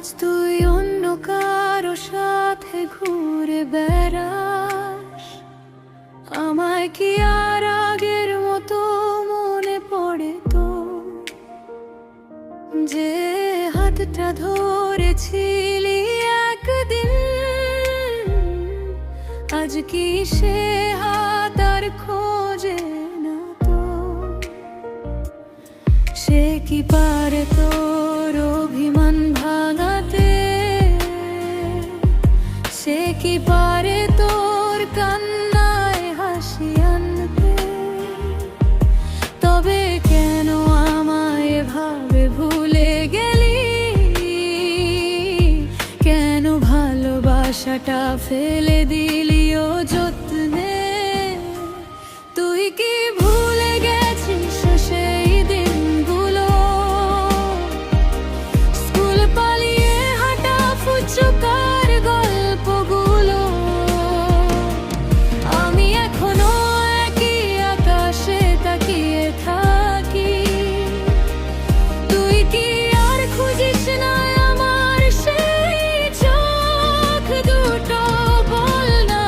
আজ তুই অন্য কারো সাথে ঘুরে বেড়াস, আমায় কি আর আগের মতো মনে পড়ে তো? যে হাতটা ধরেছিলি একদিন, আজ কি সে হাত আর খোঁজে না তো? সে কি পারে তোর অভিমান ভাঙাতে? সে কি পারে তোর কান্নায় হাসি আনতে? তবে কেন আমায় এভাবে ভুলে গেলি? কেন ভালোবাসাটা ফেলে দিলি ও যত্নে? তুই কি ভুলে গেছিস সেই দিনগুলো? স্কুল পালিয়ে হাঁটা ফুচকার গল্পগুলো। আমি এখনো একই আকাশে তাকিয়ে থাকি। তুই কি আর খুঁজিস না আমার সেই চোখ দুটো? বল না,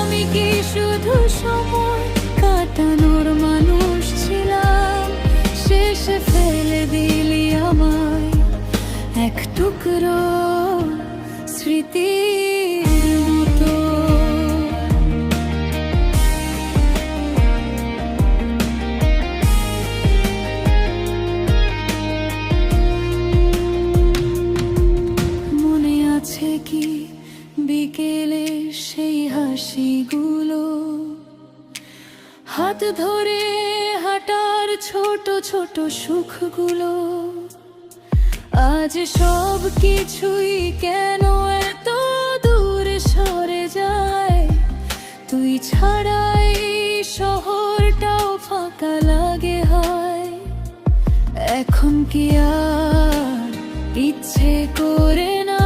আমি কি শুধু সময় কাটানোর মানুষ ছিলাম? শেষে ফেলে দিলি আমায় এক টুকরো স্মৃতির মতো। মনে আছে কি বিকেলে সেই হাসিগুলো? হাত ধরে হাঁটার ছোট ছোট সুখগুলো। আজ সব কিছুই কেন এত দূরে সরে যায়? তুই ছাড়াই শহরটাও ফাঁকা লাগে হয়। এখন কি আর ইচ্ছে করে না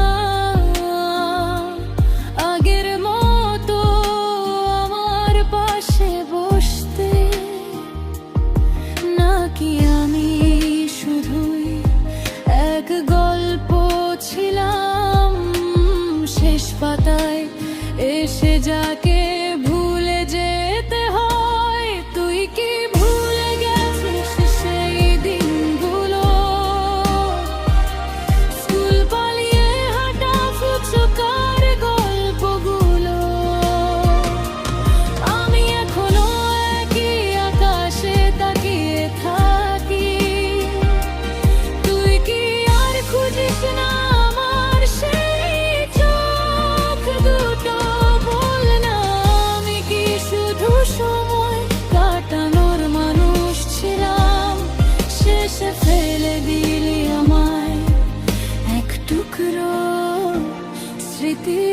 আগের মতো আমার পাশে বসতে? নাকি আমি শুধুই এক গল্প ছিলাম শেষ পাতায় এসে যাকে ভুলে যেতে হয়? তুই কি ভুলে গেছিস সেই দিনগুলো? স্কুল পালিয়ে হাঁটা ফুচকার গল্পগুলো। আমি এখনো একই আকাশে তাকিয়ে থাকি। তুই কি আর খুঁজিস না আমার সেই চোখ দুটো? বল না, আমি কি শুধু সময় কাটানোর মানুষ ছিলাম? শেষে ফেলে দিলি আমায় এক টুকরো স্মৃতি।